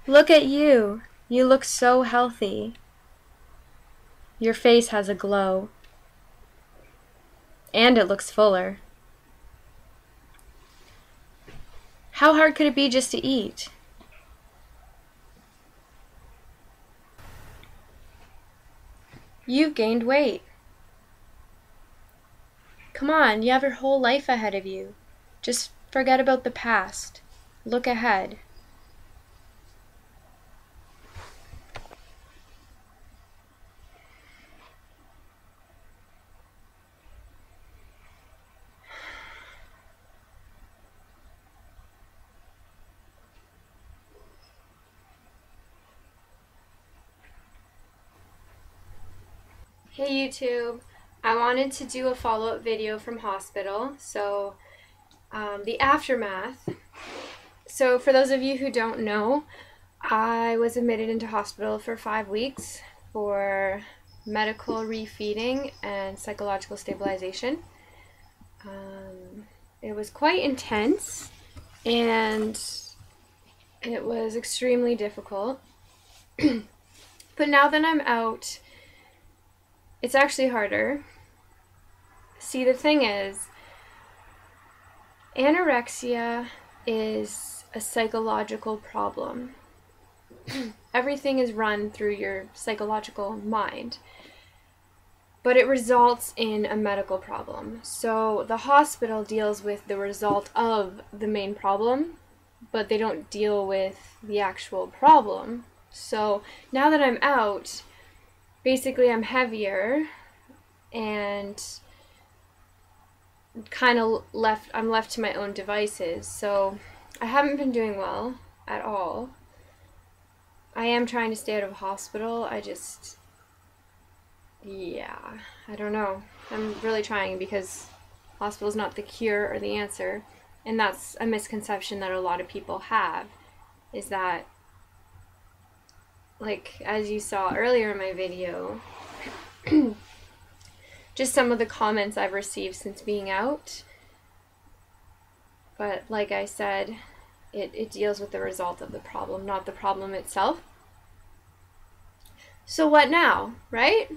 Look at you. You look so healthy. Your face has a glow. And it looks fuller. How hard could it be just to eat? You've gained weight. Come on, you have your whole life ahead of you. Just forget about the past. Look ahead. Hey YouTube, I wanted to do a follow-up video from hospital, so the aftermath. So for those of you who don't know, I was admitted into hospital for 5 weeks for medical refeeding and psychological stabilization. It was quite intense and it was extremely difficult. But now that I'm out, it's actually harder. See, the thing is, anorexia is a psychological problem. Everything is run through your psychological mind, but it results in a medical problem. So the hospital deals with the result of the main problem, but they don't deal with the actual problem. So now that I'm out, basically I'm heavier and kind of I'm left to my own devices. So I haven't been doing well at all. I am trying to stay out of hospital. Yeah, I don't know. I'm really trying because hospital is not the cure or the answer. And that's a misconception that a lot of people have, is that, like, as you saw earlier in my video, just some of the comments I've received since being out. But like I said, it deals with the result of the problem, not the problem itself. So what now, right?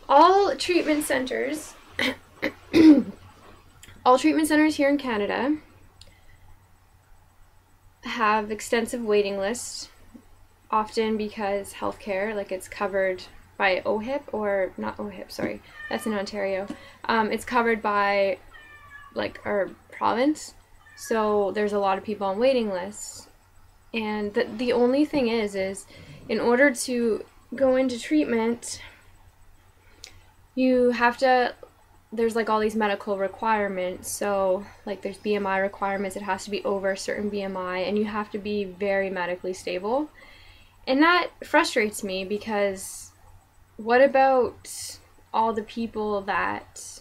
All treatment centers, all treatment centers here in Canada have extensive waiting lists, often because healthcare, like, it's covered by OHIP, or not OHIP, sorry, that's in Ontario. It's covered by, like, our province, so there's a lot of people on waiting lists. And the only thing is in order to go into treatment, you have to, there's like all these medical requirements. So like there's BMI requirements, it has to be over a certain BMI, and you have to be very medically stable. And that frustrates me, because what about all the people that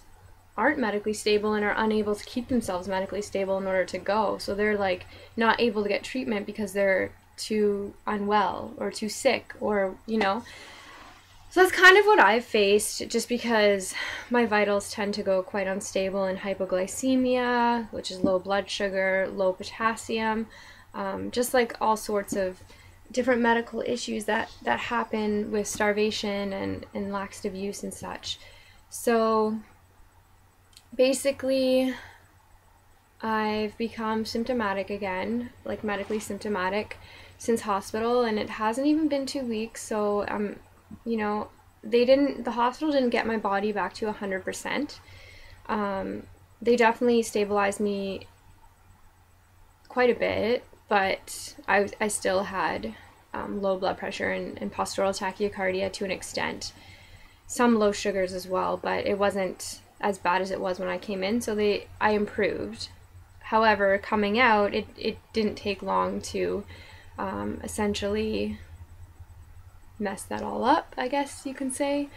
aren't medically stable and are unable to keep themselves medically stable in order to go? So they're like not able to get treatment because they're too unwell or too sick, or, you know. So that's kind of what I've faced, just because my vitals tend to go quite unstable in hypoglycemia, which is low blood sugar, low potassium, just like all sorts of different medical issues that happen with starvation and laxative use and such. So basically, I've become symptomatic again, like medically symptomatic, since hospital, and it hasn't even been 2 weeks. So you know, the hospital didn't get my body back to 100%. They definitely stabilized me quite a bit, but I still had low blood pressure and postural tachycardia to an extent. Some low sugars as well, but it wasn't as bad as it was when I came in, so I improved. However, coming out, it didn't take long to essentially mess that all up, I guess you can say.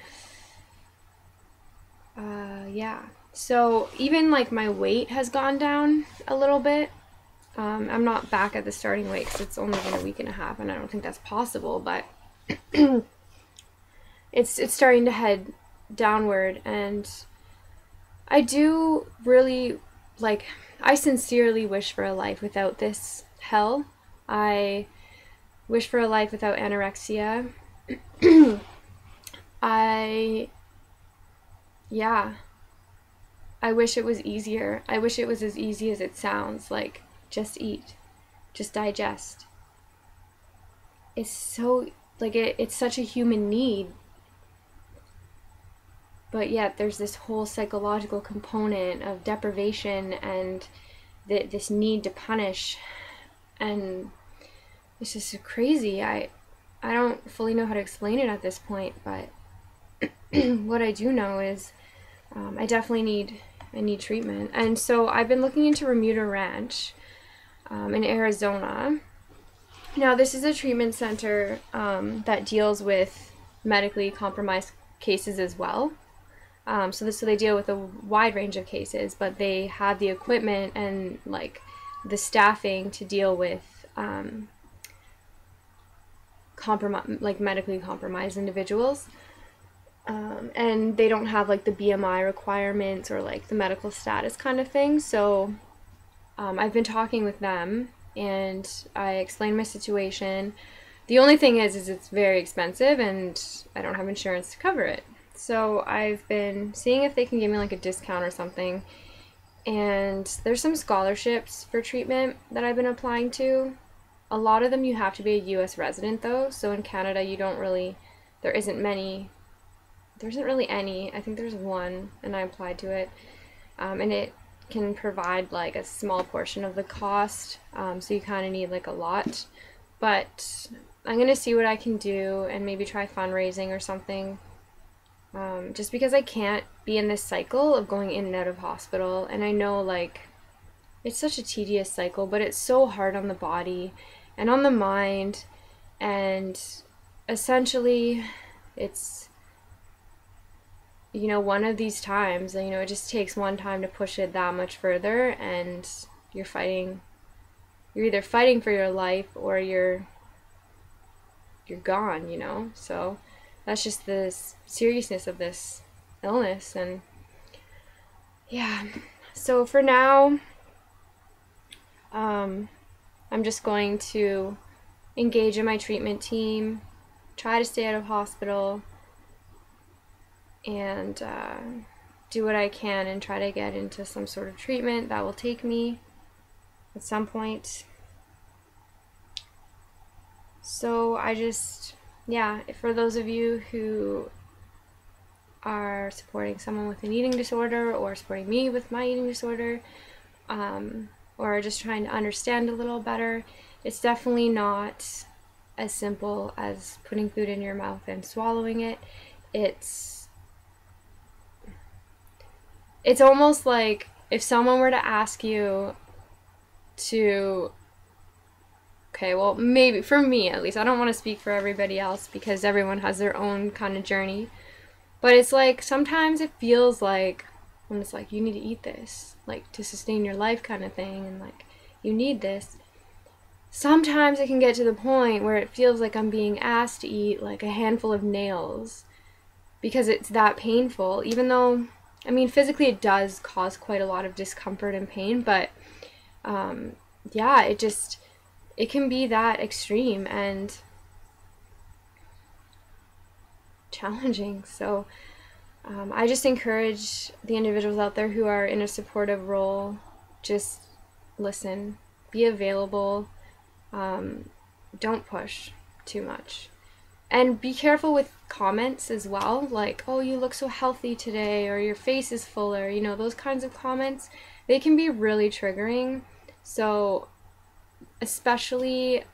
Yeah, so even like my weight has gone down a little bit. I'm not back at the starting weight because it's only been a week and a half, and I don't think that's possible, but it's starting to head downward. And I do really, like, I sincerely wish for a life without this hell. I wish for a life without anorexia. I wish it was easier. I wish it was as easy as it sounds, like just eat, just digest. It's so, like, it's such a human need, but yet there's this whole psychological component of deprivation and this need to punish, and it's just so crazy. I don't fully know how to explain it at this point, but what I do know is I definitely need treatment. And so I've been looking into Remuda Ranch in Arizona. Now, this is a treatment center that deals with medically compromised cases as well. So they deal with a wide range of cases, but they have the equipment and like the staffing to deal with medically compromised individuals. And they don't have like the BMI requirements or like the medical status kind of thing. So I've been talking with them and I explained my situation. The only thing is it's very expensive and I don't have insurance to cover it. So I've been seeing if they can give me like a discount or something. And there's some scholarships for treatment that I've been applying to. A lot of them you have to be a US resident though. So in Canada there isn't really any. I think there's one and I applied to it. And it can provide like a small portion of the cost. So you kind of need like a lot. But I'm going to see what I can do and maybe try fundraising or something. Just because I can't be in this cycle of going in and out of hospital. And I know like it's such a tedious cycle, but it's so hard on the body and on the mind. And essentially it's, one of these times, it just takes one time to push it that much further and you're either fighting for your life or you're gone, so that's just the seriousness of this illness. And yeah, so for now, I'm just going to engage in my treatment team, try to stay out of hospital, and do what I can and try to get into some sort of treatment that will take me at some point. So for those of you who are supporting someone with an eating disorder or supporting me with my eating disorder, or just trying to understand a little better, it's definitely not as simple as putting food in your mouth and swallowing it. It's almost like if someone were to ask you to, okay, well, maybe for me at least, I don't want to speak for everybody else because everyone has their own kind of journey, but it's like sometimes it feels like when it's like you need to eat this, like to sustain your life kind of thing, and like you need this. Sometimes it can get to the point where it feels like I'm being asked to eat like a handful of nails because it's that painful, even though physically it does cause quite a lot of discomfort and pain, but it can be that extreme and challenging. So I just encourage the individuals out there who are in a supportive role, just listen, be available, don't push too much. And be careful with comments as well, like, oh, you look so healthy today, or your face is fuller, those kinds of comments, they can be really triggering. So especially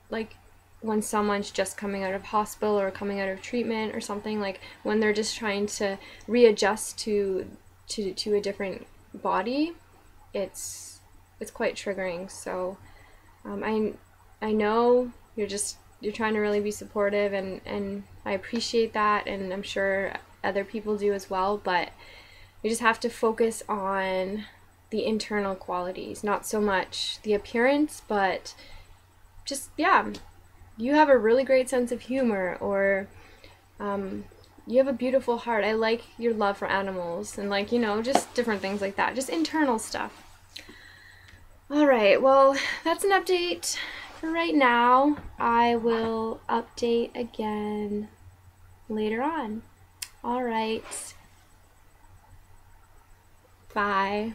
like when someone's just coming out of hospital or coming out of treatment or something, like when they're just trying to readjust to a different body, it's quite triggering. So I know you're trying to really be supportive, and I appreciate that, and I'm sure other people do as well, but you just have to focus on the internal qualities, not so much the appearance, but just, you have a really great sense of humor, or you have a beautiful heart. I like your love for animals, and just different things like that, just internal stuff. All right, well, that's an update for right now. I will update again later on. All right. Bye.